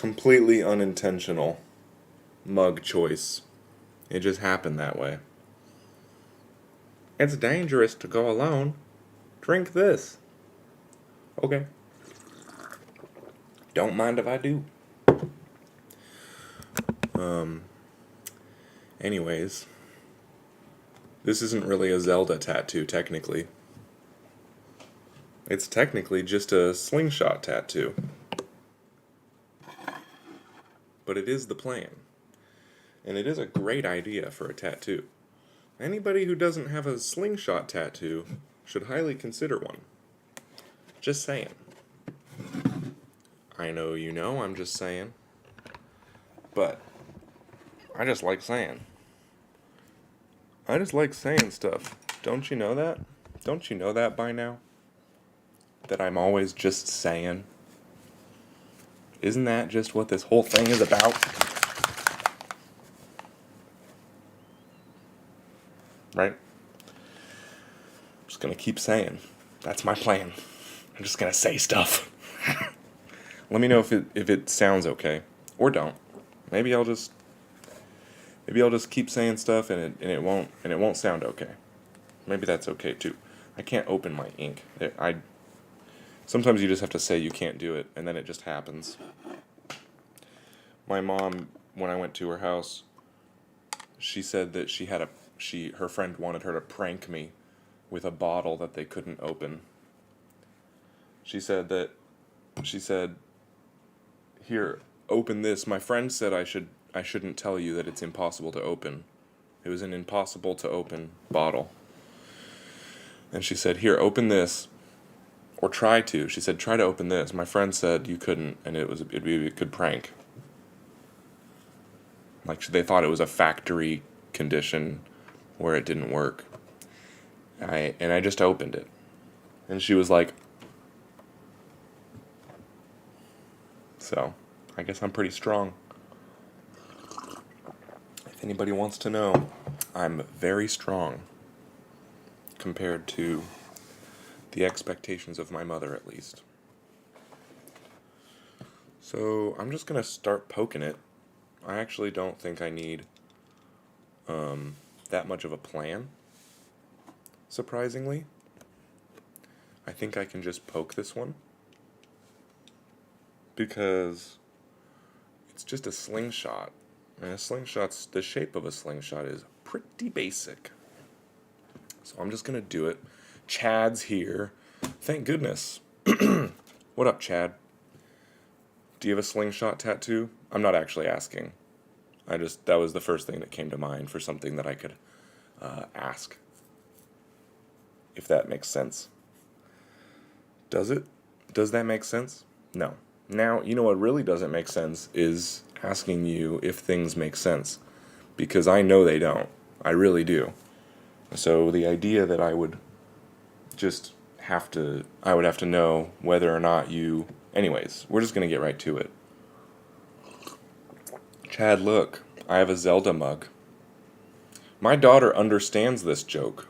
completely unintentional mug choice. It just happened that way. It's dangerous to go alone. Drink this. Okay. Don't mind if I do. Anyways, this isn't really a Zelda tattoo, technically. It's technically just a slingshot tattoo. But it is the plan. And it is a great idea for a tattoo. Anybody who doesn't have a slingshot tattoo should highly consider one. Just saying. I know you know, I'm just saying. But I just like saying. I just like saying stuff. Don't you know that? Don't you know that by now? That I'm always just saying? Isn't that just what this whole thing is about? Right? I'm just gonna keep saying. That's my plan. I'm just gonna say stuff. Let me know if it sounds okay. Or don't. Maybe I'll just keep saying stuff and it won't sound okay. Maybe that's okay too. I can't open my ink. Sometimes you just have to say you can't do it, and then it just happens. My mom, when I went to her house, she said that her friend wanted her to prank me with a bottle that they couldn't open. She said, "Here, open this." My friend said I shouldn't tell you that it's impossible to open. It was an impossible to open bottle. And she said, "Here, open this." Or try to. She said, "Try to open this." My friend said you couldn't, and it'd be a good prank. Like, they thought it was a factory condition where it didn't work. I just opened it. And she was like, so, I guess I'm pretty strong. If anybody wants to know, I'm very strong compared to the expectations of my mother, at least. So I'm just going to start poking it. I actually don't think I need that much of a plan, surprisingly. I think I can just poke this one, because it's just a slingshot. And the shape of a slingshot is pretty basic. So I'm just going to do it. Chad's here. Thank goodness. What up, Chad? Do you have a slingshot tattoo? I'm not actually asking. That was the first thing that came to mind for something that I could ask. If that makes sense. Does it? Does that make sense? No. Now, you know what really doesn't make sense is asking you if things make sense. Because I know they don't. I really do. So the idea that I would have to know whether or not you... Anyways, we're just going to get right to it. Chad, look, I have a Zelda mug. My daughter understands this joke.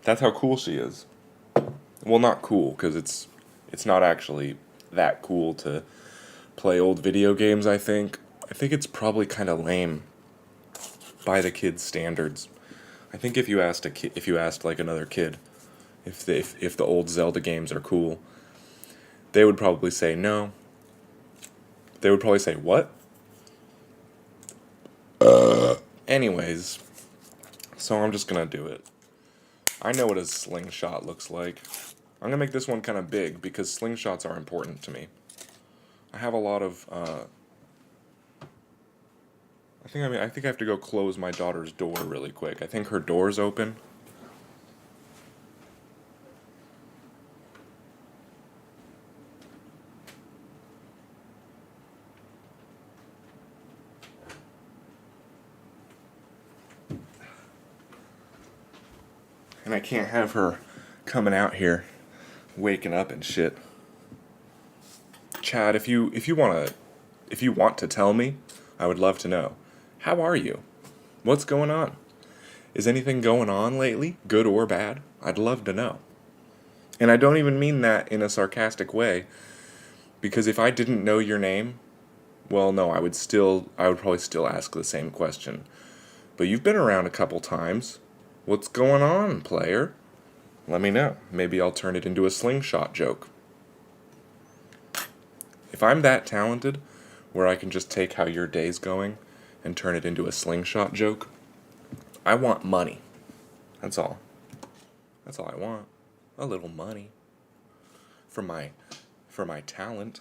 That's how cool she is. Well, not cool, because it's not actually that cool to play old video games, I think. I think it's probably kind of lame by the kids' standards. I think if you asked like another kid if the old Zelda games are cool, they would probably say no. They would probably say what? Anyways, so I'm just gonna do it. I know what a slingshot looks like. I'm gonna make this one kind of big because slingshots are important to me. I have a lot of. I think I have to go close my daughter's door really quick. I think her door's open. And I can't have her coming out here, waking up and shit. Chad, if you want to tell me, I would love to know. How are you? What's going on? Is anything going on lately, good or bad? I'd love to know. And I don't even mean that in a sarcastic way. Because if I didn't know your name, well, no, I would probably still ask the same question. But you've been around a couple times. What's going on, player? Let me know. Maybe I'll turn it into a slingshot joke. If I'm that talented, where I can just take how your day's going and turn it into a slingshot joke, I want money. That's all. That's all I want. A little money. For my talent.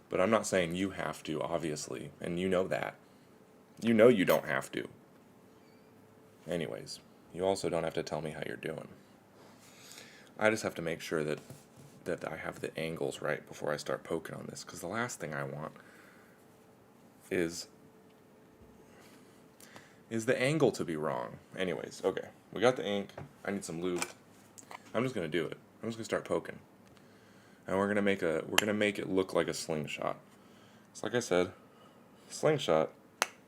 But I'm not saying you have to, obviously, and you know that. You know you don't have to. Anyways, you also don't have to tell me how you're doing. I just have to make sure that I have the angles right before I start poking on this, because the last thing I want is the angle to be wrong. Anyways, okay, we got the ink. I need some lube. I'm just gonna do it. I'm just gonna start poking, and we're gonna make it look like a slingshot. So like I said, slingshot.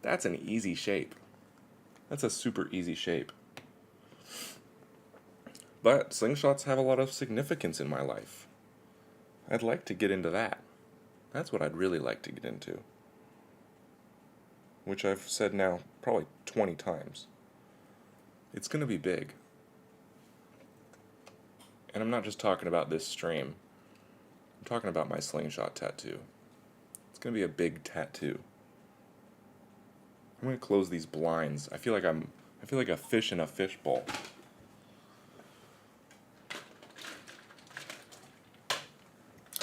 That's an easy shape. That's a super easy shape. But slingshots have a lot of significance in my life. I'd like to get into that. That's what I'd really like to get into. Which I've said now probably 20 times. It's going to be big. And I'm not just talking about this stream. I'm talking about my slingshot tattoo. It's going to be a big tattoo. I'm going to close these blinds. I feel like a fish in a fishbowl.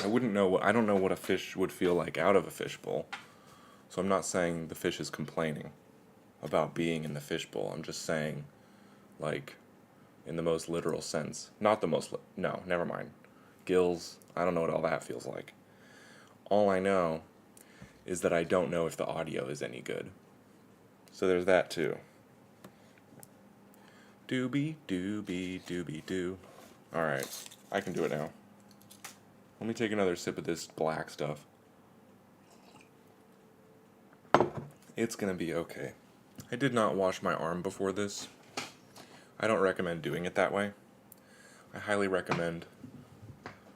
I don't know what a fish would feel like out of a fishbowl. So I'm not saying the fish is complaining about being in the fishbowl. I'm just saying, like, in the most literal sense. Not the most, no, never mind. Gills, I don't know what all that feels like. All I know is that I don't know if the audio is any good. So there's that too. Doobie, doobie, doobie, doo. Alright, I can do it now. Let me take another sip of this black stuff. It's gonna be okay. I did not wash my arm before this. I don't recommend doing it that way. I highly recommend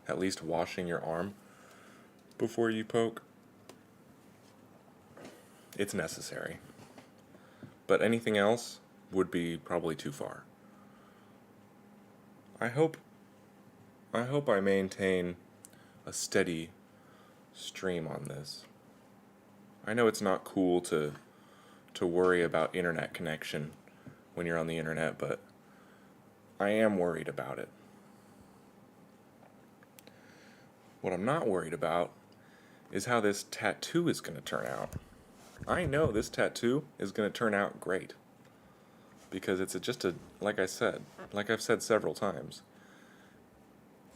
at least washing your arm before you poke. It's necessary. But anything else would be probably too far. I hope I maintain a steady stream on this. I know it's not cool to worry about internet connection when you're on the internet, but I am worried about it. What I'm not worried about is how this tattoo is going to turn out. I know this tattoo is going to turn out great. Because it's like I've said several times,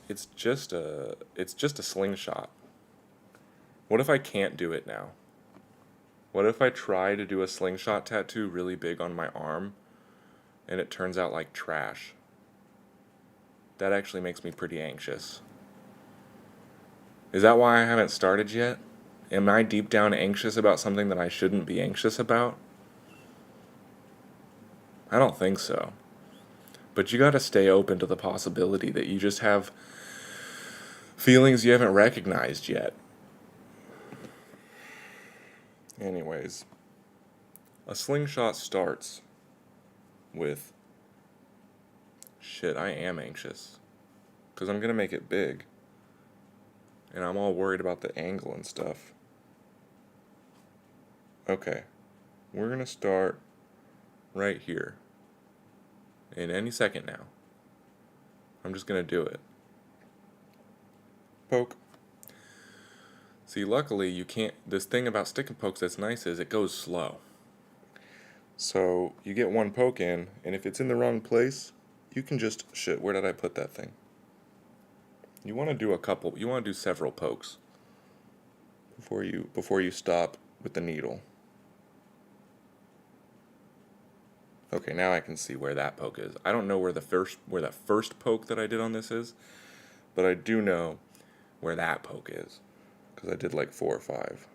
it's just a slingshot. What if I can't do it now? What if I try to do a slingshot tattoo really big on my arm and it turns out like trash? That actually makes me pretty anxious. Is that why I haven't started yet? Am I deep down anxious about something that I shouldn't be anxious about? I don't think so. But you gotta stay open to the possibility that you just have feelings you haven't recognized yet. Anyways, a slingshot starts with, shit, I am anxious. Because I'm gonna make it big. And I'm all worried about the angle and stuff. Okay, we're gonna start right here. In any second now. I'm just gonna do it. Poke. See, luckily you can't, this thing about stick and pokes that's nice is it goes slow. So you get one poke in, and if it's in the wrong place, you can just, shit, where did I put that thing? You wanna do several pokes before you stop with the needle. Okay, now I can see where that poke is. I don't know where that first poke that I did on this is, but I do know where that poke is, because I did like 4 or 5.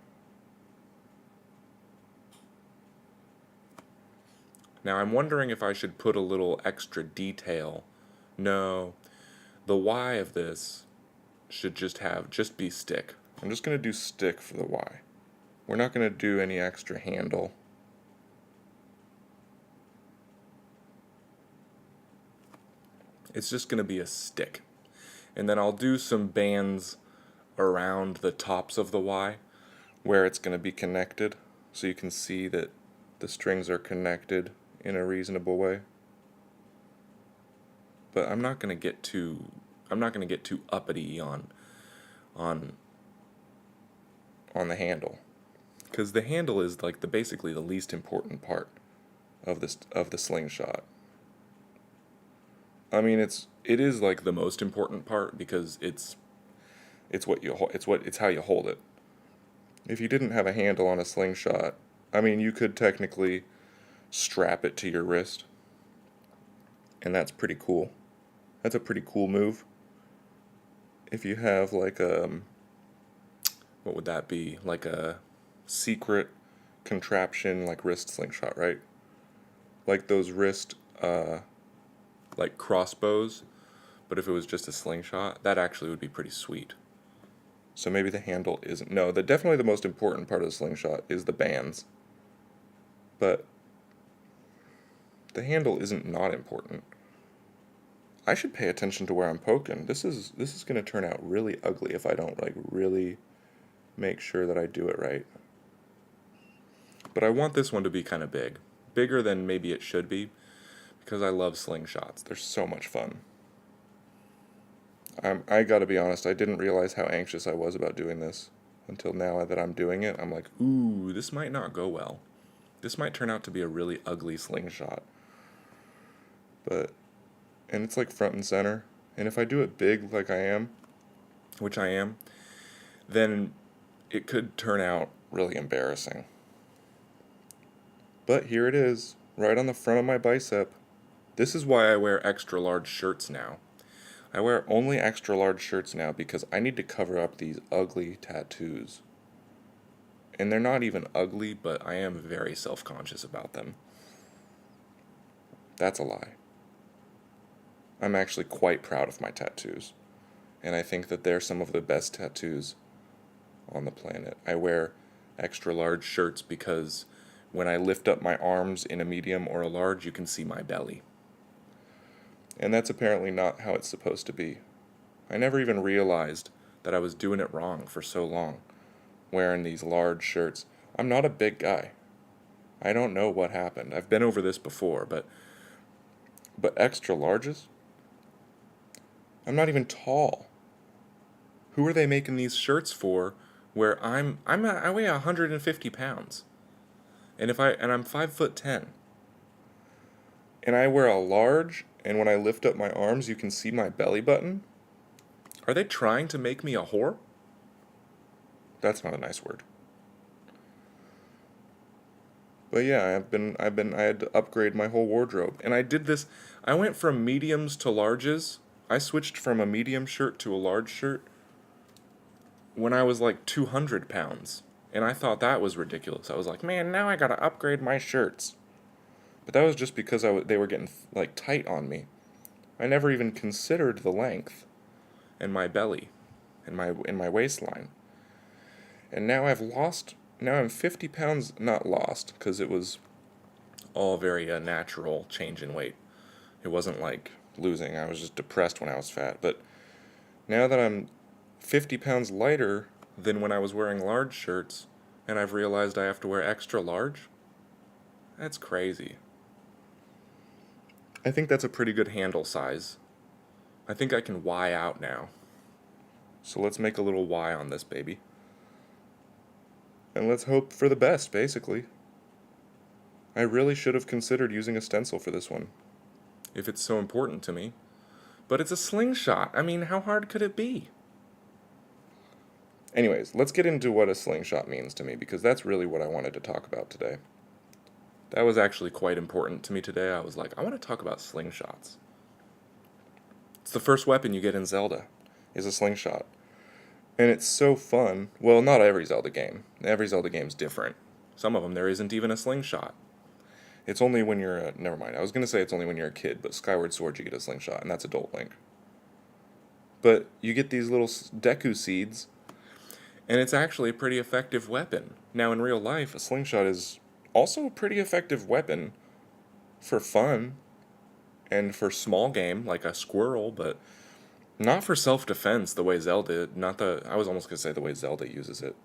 Now I'm wondering if I should put a little extra detail. No, the why of this should just be stick. I'm just going to do stick for the Y. We're not going to do any extra handle. It's just going to be a stick. And then I'll do some bands around the tops of the Y where it's going to be connected, so you can see that the strings are connected in a reasonable way. But I'm not going to get too uppity on the handle, because the handle is like basically the least important part of the slingshot. I mean, it is like the most important part because it's how you hold it. If you didn't have a handle on a slingshot, I mean, you could technically strap it to your wrist, and that's pretty cool. That's a pretty cool move. If you have like what would that be? Like a secret contraption, like wrist slingshot, right? Like those wrist, like crossbows, but if it was just a slingshot, that actually would be pretty sweet. So maybe the handle isn't. No, definitely the most important part of the slingshot is the bands. But the handle isn't not important. I should pay attention to where I'm poking. This is going to turn out really ugly if I don't like really make sure that I do it right. But I want this one to be kind of big. Bigger than maybe it should be, because I love slingshots. They're so much fun. I gotta be honest, I didn't realize how anxious I was about doing this until now that I'm doing it. I'm like, ooh, this might not go well. This might turn out to be a really ugly slingshot. And it's like front and center. And if I do it big like I am, which I am, then it could turn out really embarrassing. But here it is, right on the front of my bicep. This is why I wear extra large shirts now. I wear only extra large shirts now because I need to cover up these ugly tattoos. And they're not even ugly, but I am very self-conscious about them. That's a lie. I'm actually quite proud of my tattoos. And I think that they're some of the best tattoos on the planet. I wear extra large shirts because when I lift up my arms in a medium or a large, you can see my belly. And that's apparently not how it's supposed to be. I never even realized that I was doing it wrong for so long, wearing these large shirts. I'm not a big guy. I don't know what happened. I've been over this before, but extra larges? I'm not even tall. Who are they making these shirts for where I weigh 150 pounds. And I'm 5'10". And I wear a large, and when I lift up my arms, you can see my belly button. Are they trying to make me a whore? That's not a nice word. But yeah, I had to upgrade my whole wardrobe. And I did this, I went from mediums to larges. I switched from a medium shirt to a large shirt when I was like 200 pounds. And I thought that was ridiculous. I was like, man, now I gotta upgrade my shirts. But that was just because they were getting like tight on me. I never even considered the length and my belly and my waistline. And now I'm 50 pounds, not lost, because it was all very natural change in weight. It wasn't like losing. I was just depressed when I was fat. But now that I'm 50 pounds lighter than when I was wearing large shirts, and I've realized I have to wear extra large, that's crazy. I think that's a pretty good handle size. I think I can Y out now. So let's make a little Y on this baby. And let's hope for the best, basically. I really should have considered using a stencil for this one, if it's so important to me. But it's a slingshot. I mean, how hard could it be? Anyways, let's get into what a slingshot means to me, because that's really what I wanted to talk about today. That was actually quite important to me today. I was like, I want to talk about slingshots. It's the first weapon you get in Zelda, is a slingshot. And it's so fun. Well, not every Zelda game. Every Zelda game's different. Some of them there isn't even a slingshot. It's only when you're never mind. I was going to say it's only when you're a kid, but Skyward Sword you get a slingshot, and that's Adult Link. but you get these little Deku seeds, and it's actually a pretty effective weapon. Now, in real life, a slingshot is also a pretty effective weapon for fun and for small game, like a squirrel, but not for self-defense the way Zelda, not the, I was almost going to say the way Zelda uses it.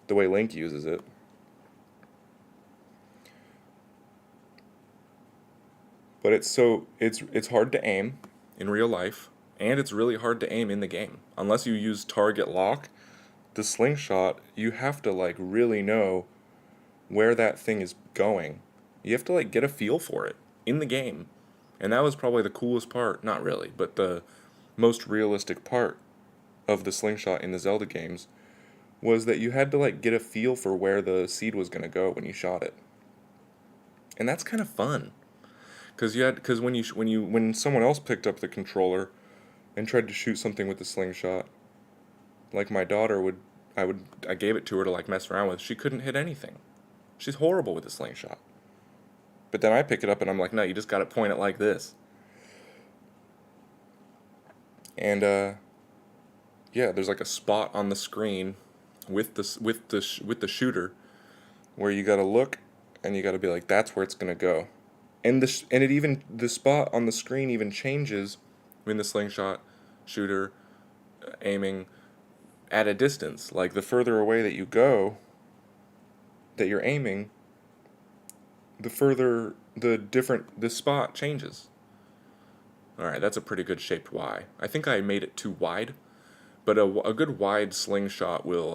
The way Link uses it. But it's hard to aim in real life, and it's really hard to aim in the game. Unless you use target lock, the slingshot, you have to like really know where that thing is going. You have to like get a feel for it in the game. And that was probably the coolest part, not really, but the most realistic part of the slingshot in the Zelda games was that you had to like get a feel for where the seed was going to go when you shot it. And that's kind of fun. Cuz when someone else picked up the controller and tried to shoot something with the slingshot, like my daughter I gave it to her to like mess around with. She couldn't hit anything. She's horrible with the slingshot. But then I pick it up and I'm like, no, you just got to point it like this. And yeah, there's like a spot on the screen with the shooter where you got to look and you got to be like, that's where it's gonna go. And the spot on the screen even changes when the slingshot shooter aiming at a distance. Like the further away that you go, that you're aiming, the further the spot changes. Alright, that's a pretty good shaped Y. I think I made it too wide, but a good wide slingshot will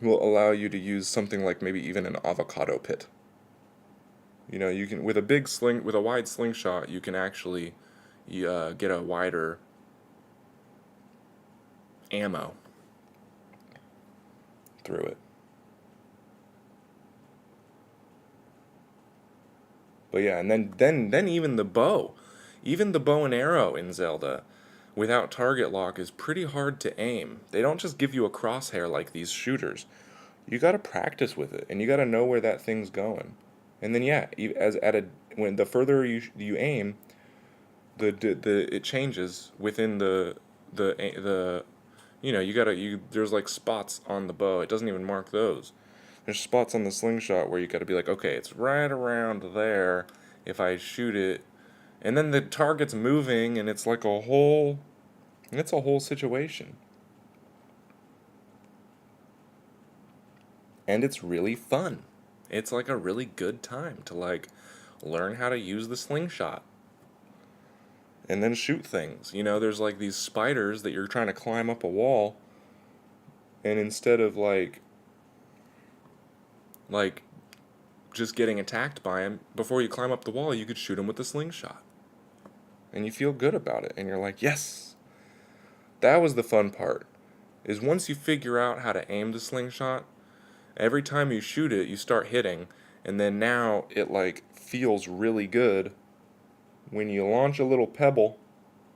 allow you to use something like maybe even an avocado pit. You know, you can with a wide slingshot, you can actually get a wider ammo through it. But yeah, and then even the bow and arrow in Zelda without target lock is pretty hard to aim. They don't just give you a crosshair like these shooters. You got to practice with it, and you got to know where that thing's going. And then yeah, when the further you aim, it changes within the you know, there's like spots on the bow. It doesn't even mark those. There's spots on the slingshot where you got to be like, okay, it's right around there if I shoot it. And then the target's moving and it's like it's a whole situation. And it's really fun. It's like a really good time to like learn how to use the slingshot. And then shoot things. You know, there's like these spiders that you're trying to climb up a wall, and instead of like just getting attacked by him, before you climb up the wall, you could shoot him with the slingshot. And you feel good about it, and you're like, yes! That was the fun part, is once you figure out how to aim the slingshot, every time you shoot it, you start hitting, and then now it like feels really good when you launch a little pebble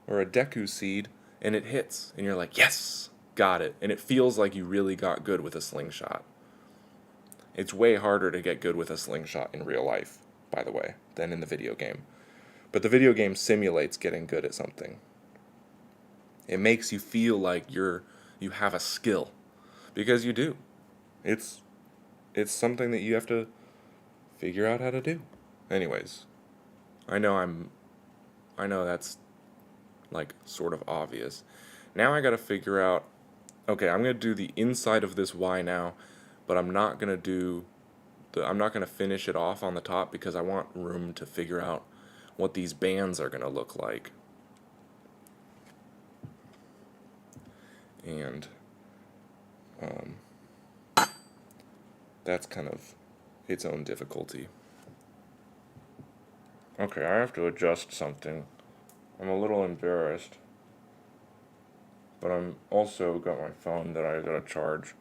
or a Deku seed and it hits, and you're like, yes! Got it. And it feels like you really got good with a slingshot. It's way harder to get good with a slingshot in real life, by the way, than in the video game. But the video game simulates getting good at something. It makes you feel like you have a skill, because you do. It's something that you have to figure out how to do. Anyways, I know that's like sort of obvious. Now I got to figure out, okay, I'm going to do the inside of this Y now, but I'm not going to finish it off on the top because I want room to figure out what these bands are going to look like. And that's kind of its own difficulty. Okay, I have to adjust something. I'm a little embarrassed, but I'm also got my phone that I gotta charge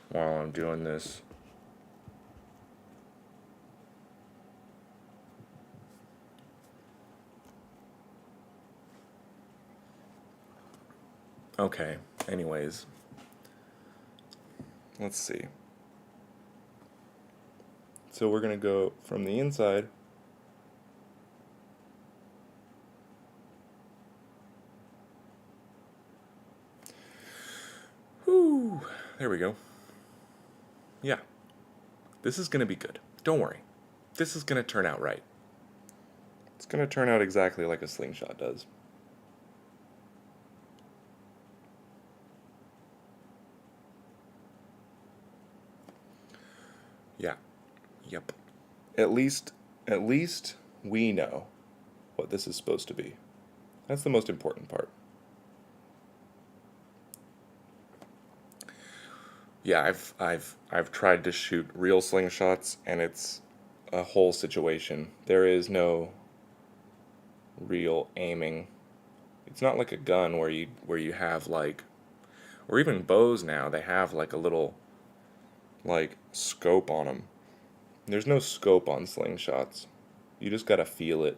while I'm doing this. Okay, anyways, let's see. So we're gonna go from the inside There we go. Yeah. This is going to be good. Don't worry. This is going to turn out right. It's going to turn out exactly like a slingshot does. Yeah. Yep. At least we know what this is supposed to be. That's the most important part. Yeah, I've tried to shoot real slingshots, and it's a whole situation. There is no real aiming. It's not like a gun where you have like, or even bows now, they have like a little like scope on them. There's no scope on slingshots. You just gotta feel it.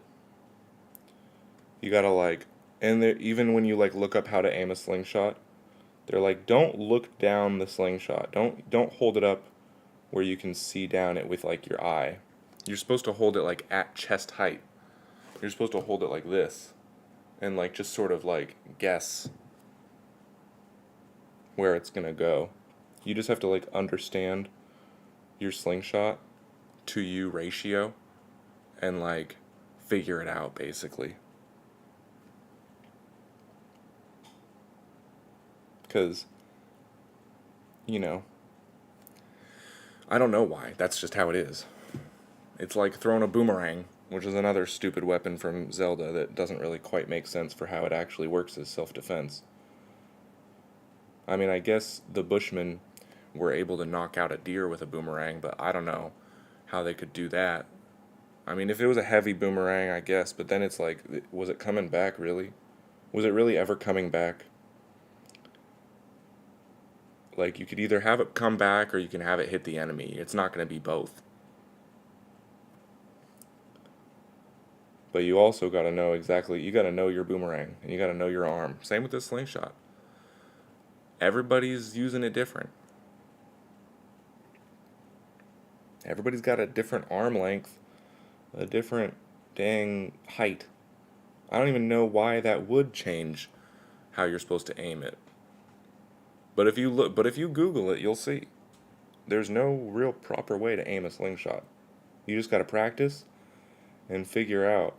You gotta like, and even when you like look up how to aim a slingshot, they're like, don't look down the slingshot. Don't hold it up where you can see down it with like your eye. You're supposed to hold it like at chest height. You're supposed to hold it like this, and like just sort of like guess where it's gonna go. You just have to like understand your slingshot to you ratio and like figure it out basically. Because, you know, I don't know why. That's just how it is. It's like throwing a boomerang, which is another stupid weapon from Zelda that doesn't really quite make sense for how it actually works as self-defense. I mean, I guess the Bushmen were able to knock out a deer with a boomerang, but I don't know how they could do that. I mean, if it was a heavy boomerang, I guess, but then it's like, was it coming back, really? Was it really ever coming back? Like, you could either have it come back or you can have it hit the enemy. It's not going to be both. But you also got to know exactly, you got to know your boomerang, and you got to know your arm. Same with this slingshot. Everybody's using it different. Everybody's got a different arm length, a different dang height. I don't even know why that would change how you're supposed to aim it. But if you Google it, you'll see. There's no real proper way to aim a slingshot. You just got to practice and figure out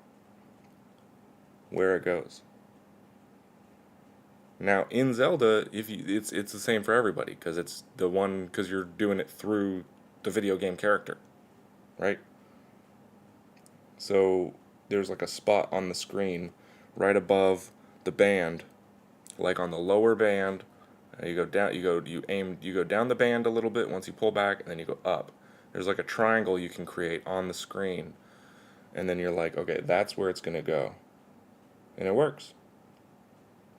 where it goes. Now in Zelda, it's the same for everybody because you're doing it through the video game character, right? So there's like a spot on the screen right above the band, like on the lower band. You go down, you go down the band a little bit once you pull back, and then you go up. There's like a triangle you can create on the screen, and then you're like, okay, that's where it's gonna go, and it works.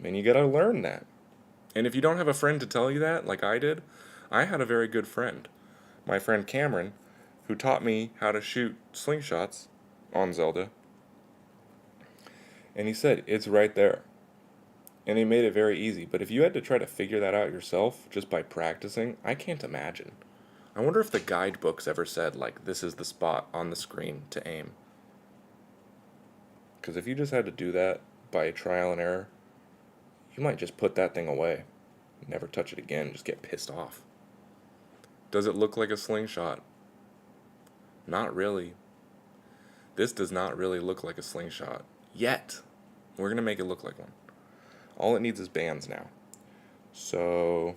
And you gotta learn that. And if you don't have a friend to tell you that, like I did, I had a very good friend, my friend Cameron, who taught me how to shoot slingshots on Zelda, and he said it's right there. And he made it very easy. But if you had to try to figure that out yourself just by practicing, I can't imagine. I wonder if the guidebooks ever said, like, this is the spot on the screen to aim. Because if you just had to do that by trial and error, you might just put that thing away. Never touch it again, just get pissed off. Does it look like a slingshot? Not really. This does not really look like a slingshot. Yet. We're going to make it look like one. All it needs is bands now. So,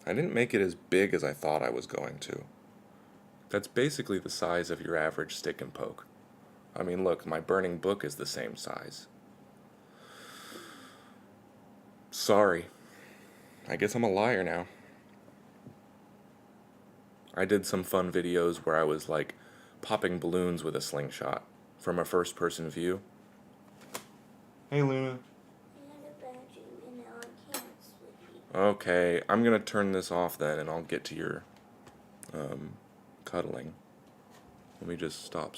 I didn't make it as big as I thought I was going to. That's basically the size of your average stick and poke. I mean, look, my burning book is the same size. Sorry. I guess I'm a liar now. I did some fun videos where I was like popping balloons with a slingshot from a first person view. Hey Luna. Okay, I'm gonna turn this off then and I'll get to your cuddling. Let me just stop